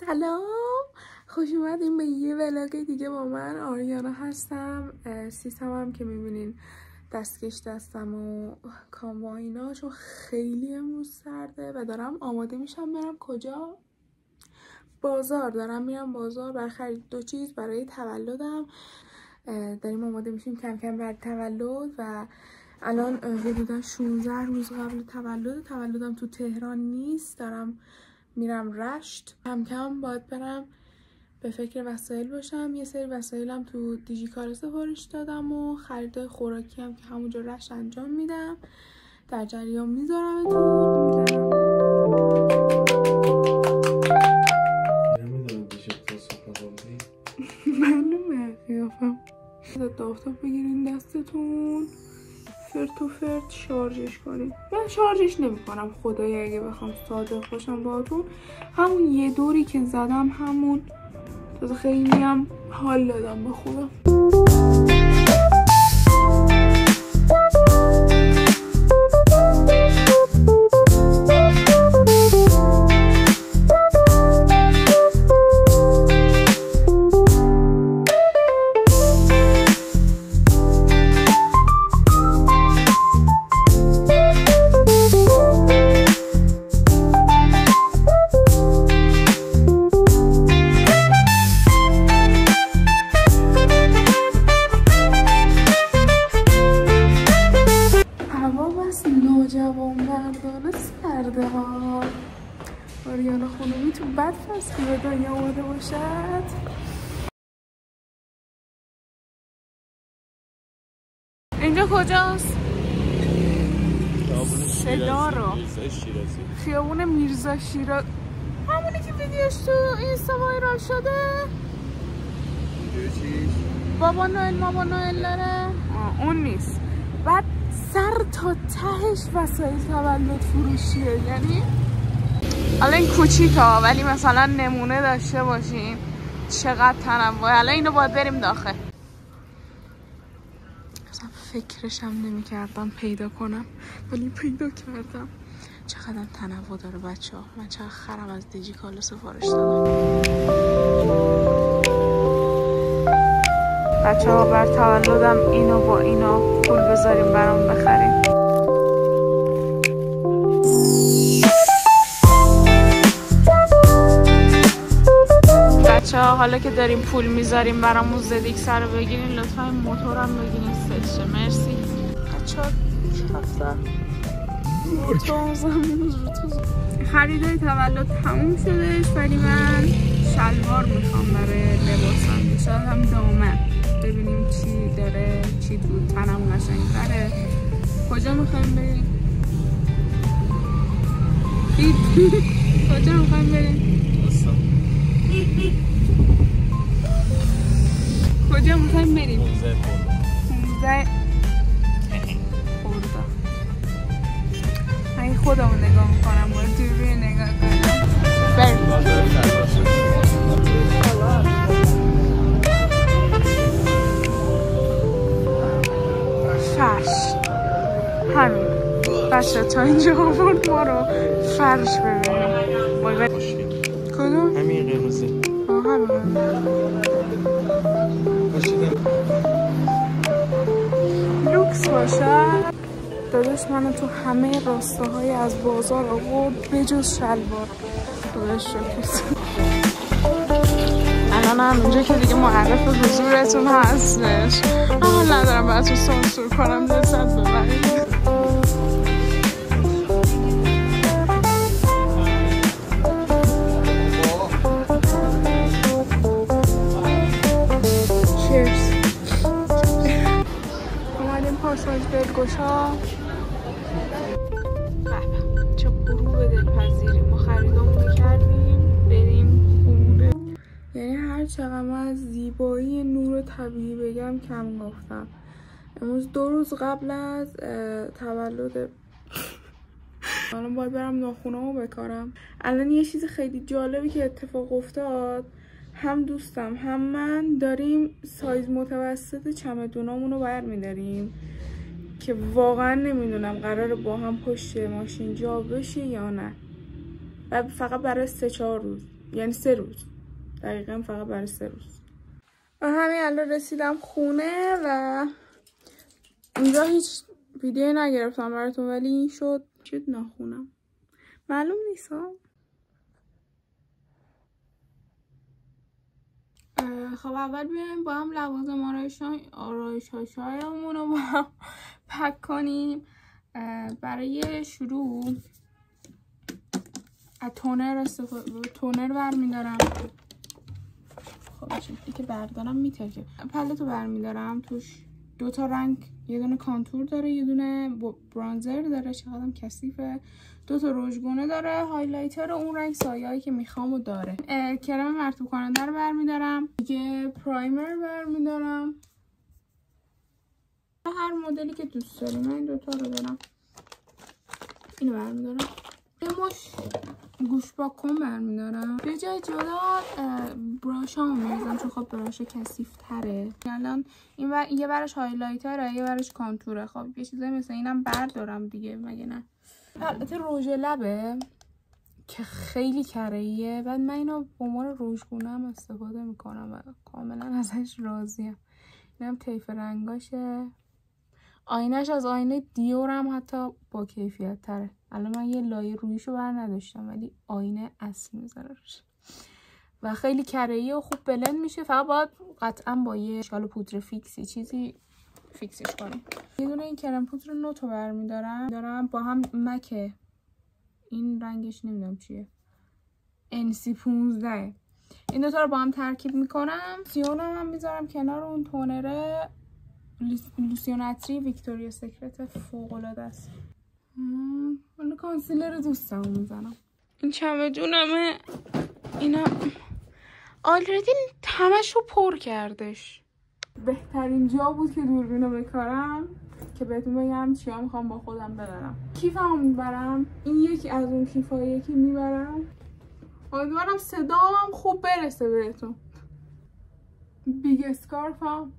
سلام، خوش اومدین به یه ولاگ دیگه با من. آریانا هستم. سیستم هم که میبینین دستکش دستم و کاموا اینا، چون خیلی امروز سرده و دارم آماده میشم برم کجا؟ بازار. دارم میرم بازار برای خرید 2 چیز برای تولدم. داریم آماده میشیم کم کم برای تولد و الان حدودا 16 روز قبل تولدم تو تهران نیست. دارم میرم رشت. کم کم باید برم به فکر وسایل باشم. یه سری وسایلم تو دیجیکالا سفارش دادم و خرید خوراکی هم که همونجا رشت انجام میدم. در جریان میذارمتون. معلومه قیافم. دافتاب بگیرین دستتون، فرت و فرت شارژش کنیم. من شارژش نمی کنم خدایی، اگه بخوام صادق باشم باهاتون همون یه دوری که زدم همون تازه خیلی هم حال دادم به خودم. آریانا خانومی تو بد فصلی به دنیا آمده باشد. اینجا کجاست؟ صدا رو خیابون میرزا شیراز، همونی که ویدیوش تو اینستا وایرال شده. بابا نوئل داره؟ اون نیست. بعد سر تا تهش وسایل تولد فروشیه. یعنی حالا این کوچیکا ولی مثلا نمونه داشته باشین چقدر تنوع. حالا اینو باید بریم داخل. اصلا فکرشم نمی کردم پیدا کنم ولی پیدا کردم. چقدر تنوع داره بچه ها. من چقدر خرم از دیجیکالا سفارش دادم. بچه ها بر تولدم اینو با اینا پول بذاریم برام بخریم. حالا که داریم پول میذاریم برامون زدیکس رو بگیرین، لطفا این موتورم بگیرین سشه. مرسی بچه‌ها. خریدای تولد تموم شدش ولی من شلوار میخوام برای لباسم. شاید هم دامن. ببینیم چی داره، چی تو تنم قشنگ‌تره. کجا میخوایم بریم؟ کجا میخوایم بریم؟ کجا میخوایم بریم؟ 15 خورده. من خودمو نگاه میکنم، باید دوری نگاه کنم. بریم. فرش همین بچه تا اینجا آورد ما رو فرش ببینیم. کدوم؟ همین قرمزه. همین لوکس باشد. داداش منو تو همه راستاهای از بازار آورد بجز شلوار. داداش شکست. الان هم اونجا که دیگه معرف حضورتون هستش. اما ندارم براتون سانسور کنم، لذت ببرید. پاساژ دلگشا. چه غروب دلپذیری. ما خریدامونو کردیم بریم خونه. یعنی هر چقدر من از زیبایی نور طبیعی بگم کم گفتم. امروز 2 روز قبل از تولد الان باید برم ناخونامو بکارم. الان یه چیز خیلی جالبی که اتفاق افتاد، هم دوستم هم من داریم سایز متوسط چمدونامونو برمی‌داریم که واقعا نمیدونم قراره با هم پشت ماشین جا بشه یا نه. و فقط برای 3-4 روز. یعنی 3 روز دقیقا، فقط برای 3 روز. و همین الان رسیدم خونه و اینجا هیچ ویدیو نگرفتم براتون، ولی این شد چه ناخونم معلوم نیست ها. خب اول بیایم با هم لوازم آرایش‌هایمون رو با هم پک کنیم. برای شروع از تونر برمیدارم. خب این که بردارم میترکه. پلت رو برمیدارم، توش 2 تا رنگ، یه دونه کانتور داره، یه دونه برانزر داره، چقدرم کثیفه، 2 تا روژگونه داره، هایلایتر اون رنگ سایه‌ای که میخوامو داره. کرم مرطوب کننده رو برمیدارم، دیگه پرایمر برمیدارم، هر مدلی که دوست داری. من این 2 تا رو دارم، اینو برمیدارم. یه مش گوش باکن برمیدارم. به جای جدا براشامو میریزم چون خب براش کثیف تره. الان این یه برش هایلایتره، یه برش کانتوره. خب یه چیزایی مثل اینم بردارم دیگه، مگه نه. البته رژ لبه که خیلی کره‌ایه، بعد من اینو به عنوان روژگونه هم استفاده میکنم و کاملا ازش راضیم. اینم طیف رنگاشه. آینش از آینه دیورم حتی با کیفیت تره. الان من یه لایه رویشو بر نداشتم ولی آینه اصل میذاره روش و خیلی کره‌ایه و خوب بلند میشه. فقط باید قطعا با یه شال پودر فیکسی چیزی فیکسش کنیم. یه دونه این کرم پودر نوتو برمیدارم با هم مکه، این رنگش نمیدونم چیه، NC15. این 2 تا رو با هم ترکیب میکنم. سیونم هم میذارم کنار اون تونره، لوسیون عطری ویکتوریا سیکرت فوق‌العاده است. من کانسیلر دوستم میزنم. این چمدونمه، اینا آلردی همش رو پر کردش. بهترین جا بود که دوربینو بکارم که بهتون بگم چیا میخوام با خودم ببرم. کیفمو میبرم، این یکی از اون کیفایی که میبرم. امیدوارم صدام خوب برسه بهتون. بیگ اسکارفم،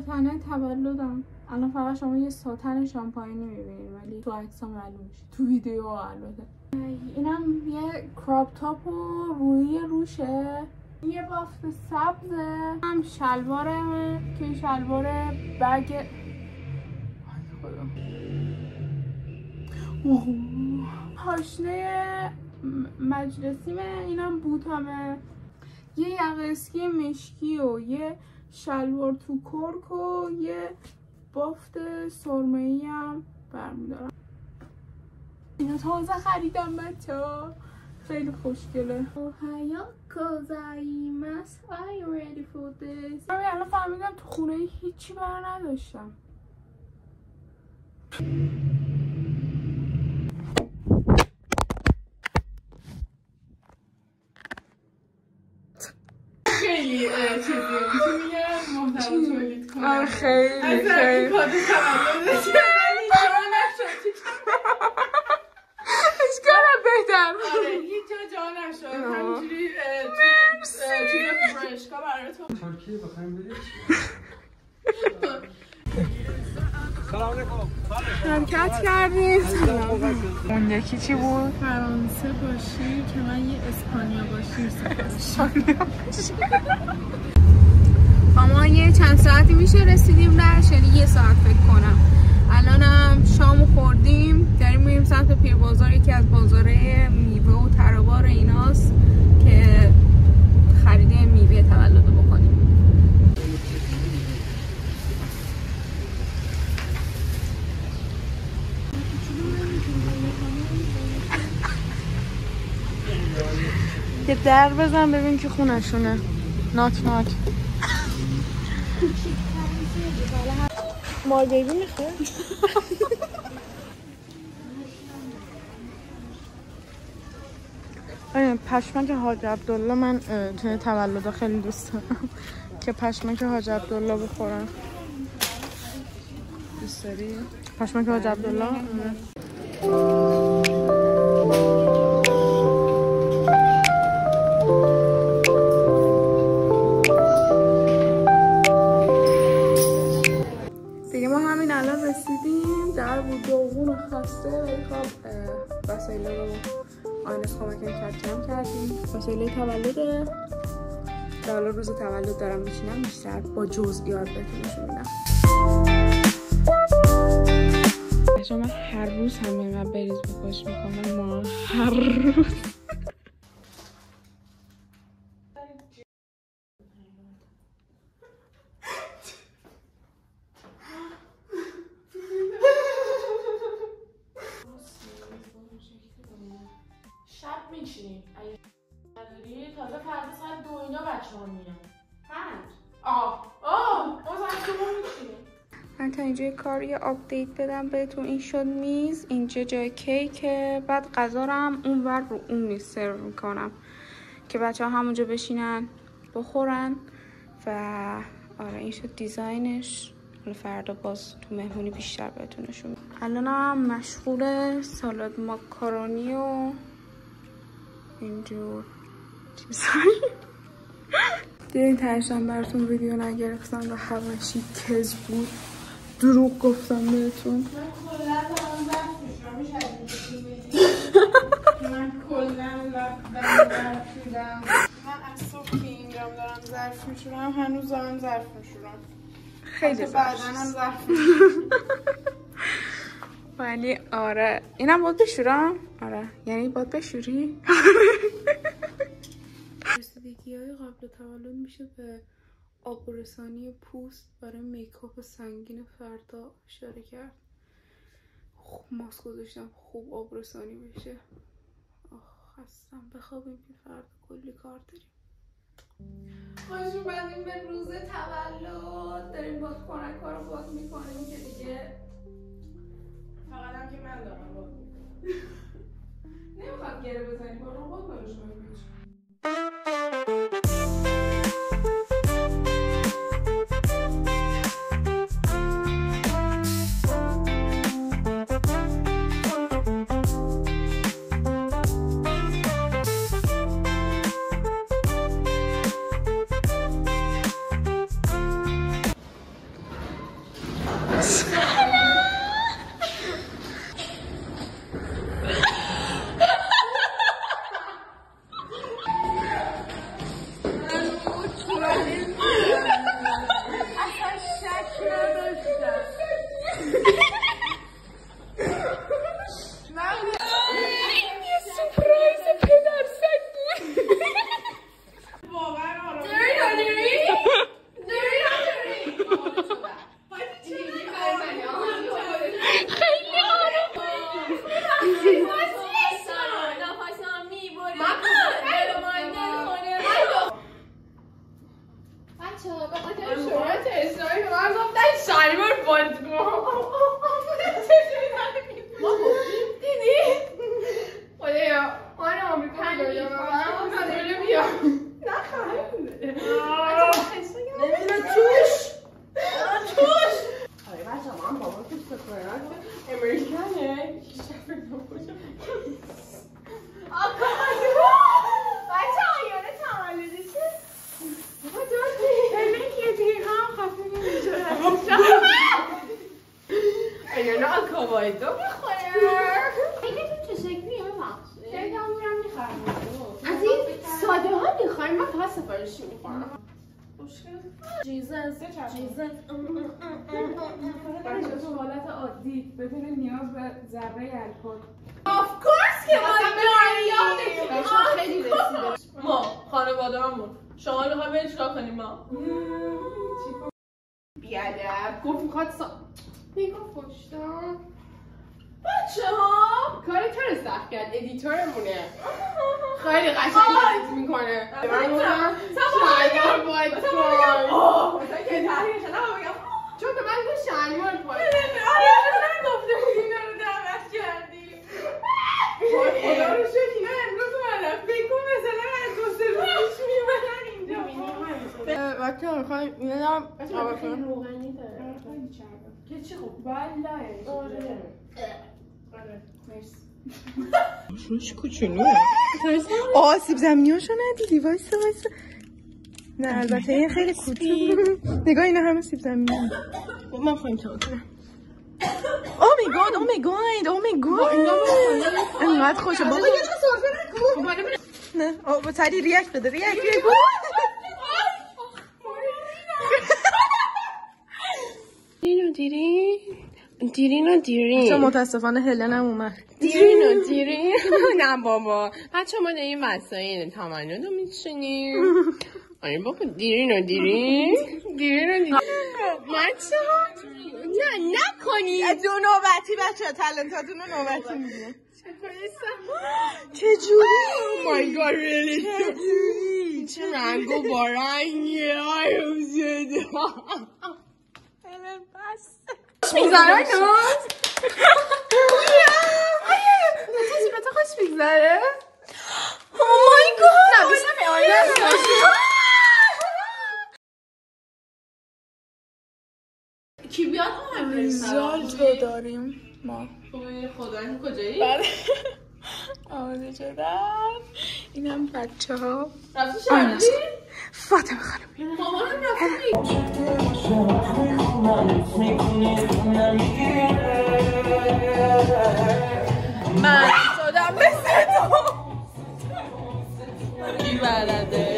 تنه تولدم. الان فقط شما یه ساتن شامپاینی میبینید ولی تو عکس‌ها معلوم میشه، تو ویدیو البته. اینم یه کراپ تاپ و روی روشه، یه بافت سبزه، هم شلوارمه که شلوار بگ خدا پاشنه مجلسیمه. اینم بوتمه، یه یقه اسکی مشکی و یه شلوار تو کرک و یه بافت سرمه‌ای هم برمیدارم. اینا تازه خریدم بچه‌ها، خیلی خوشگله. اوهایو کوزایماس. Are you ready for this؟ من الان فهمیدم تو خونه هیچی بر نداشتم. خیلی چیزی میگم محتوا تولید کنم. خیلی خیلی کادو تولدت ولی جا نشد. اشکالم بهتر. آره هیچ جا نشد. همینجوری توی فرشکا براتون. ترکیه بخوایم بریم سلام علیکم. حرکت کردیم. اون یکی چی بود؟ فرانسه باشی که من یه اسپانیا باشی سپاس. ما یه چند ساعتی میشه رسیدیم درش، یعنی 1 ساعت فکر کنم. الانم شامو خوردیم، داریم میریم سمت پیر بازار، یکی از بازاره میوه و ترابار ایناست که خرید میوه تولد بکنیم. یه در بزن ببین که خونشونه. ناک ناک. مال بیبی میخواد. پشمک حاج عبدالله من توی تولد خیلی دوست دارم که پشمک حاج عبدالله بخورم. دوست داری؟ پشمک حاج عبدالله؟ دیگه ما همین الان رسیدیم. در بود داغون و خسته ولی خب وسایل رو آینه کمکم کرد جمع کردیم. جلوی تولده که حالا روز تولد دارم میشینم بیشتر با جزئیات بهتون نشون میدم. شما هر روز هم اینقدر بریز بپاش میکنم ما هر روز شب میچینیم اگه نداری تازه فردا ساعت 2 اینا بچه ها میان 5 ما ساعت 2 میچینیم. من تا اینجا کار یه آپدیت بدم بهتون. این شد میز، اینجا جای کیکه، بعد غذا رو هم اونور رو اون میز سرو میکنم که بچه ها همونجا بشینن بخورن و آره این شد دیزاینش. فردا باز تو مهمونی بیشتر بهتون نشون میدم. الانم مشغول سالاد ماکارونی و اینجور چیزایی. دیدین تهشم براتون ویدیو نگرفتم و همشی کذب بود، دروغ گفتم بهتون. من کلا دارم ظرف میشورم. میشه از من کلا ظرف شدم. من از صبح که اینجام دارم ظرف میشورم هنوز دارم ظرف میشورم. خیلی بعدنم ظرف میشورم. ولی آره اینم باید بشورم. آره یعنی باید بشوری. رسیدگی‌های قبل تولد میشه به آبرسانی پوست برای میکاپ سنگین فردا اشاره کرد. خوب ماسک گذاشتم خوب آبرسانی بشه. خستم بخوابیم که فردا کلی کار داریم. خوش اومدیم به روز تولد. داریم باز کمک‌ها رو باز میکنیم که دیگه فقط هم که من دارم باز میکنم. نمیخواد گره بزنی با رو باز برش باید. بچه تو حالت عادی بدون نیاز به ذره الکل. Of course که ما خیلی رسیده. ما خانواده همون شما میخوایم بریم چیکار کنیم؟ ما بیادب گفت میخواد میگفت پشتم بچه ها کار تو رو سخت کرد. ادیتورمونه خیلی قشنگ ادیت میکنه. من گفتم شاید باید کن مثلا که تحریه شدم بگم چون که من گفت شنیوار پای من گفته اینا رو دعوت کردی. خدا رو شکر اینا امروز اومدن فکر کن مثلا از 2-3 روز پیش میمونن اینجا. بچه ها میخوایم اینا دارم خیلی روغنی داره خیلی چربه که چی خوب بله. آره مرسی. روش کوچولوه. سیب زمینیاشو ندیدی؟ وایسا نه البته این خیلی کوچولو. نگاه اینا همه سیب زمینی. من خواهیم چه کنم. Oh my god. انقدر خوشه. بابا یه سرفه نکن. نه با تری ریاکت بده ریاکت دیرین چون متاسفانه هلنم اومد دیرین نه بابا بچه ما داریم وسایل تمرین رو میچینیم آره بابا دیرین بچه نه نکنی دو نوبتی بچه تلنتاتون رو نوبتی میگه چجوری my god really چه رنگ و بارنگی آیم زده خوش میگذاره ناز به تو خوش میگذاره oh my god نه بیشتر به آینه کی بیاد کنم ریزالتو داریم ما خدا کجایی؟ بله آماده شدم اینم بچه ها رفتی شرقی؟ فاطمه خانم مامانم رفتی من شدم مثل تو کی بلده؟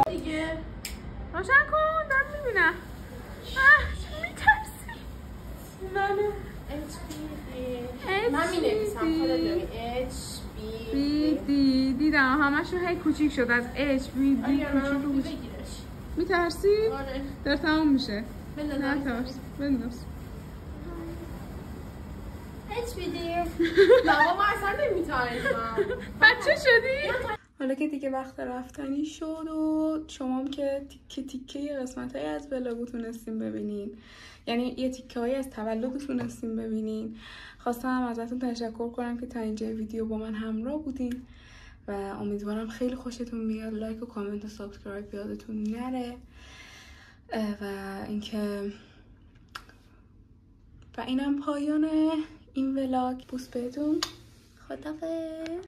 دیگه روشن کن دارم میبینم چه میترسی من می‌نویسم خودت ببین HB دیدم همشون هی کوچیک شد از H B D کوچیک میترسی؟ آره در تمام میشه بندازم نترس بنداز HBD نه بابا اصلا نمیترسم بچه شدی؟ حالا که دیگه وقت رفتنی شد و شما هم که تیکه قسمت های از ولاگو تونستیم ببینین یعنی یه تیکه های از تولد تونستیم ببینین خواستم ازتون تشکر کنم که تا اینجا ویدیو با من همراه بودین و امیدوارم خیلی خوشتون بیاد لایک و کامنت و سابسکرایب یادتون نره و اینکه اینم پایان این ولاگ بوس بهتون خدافظ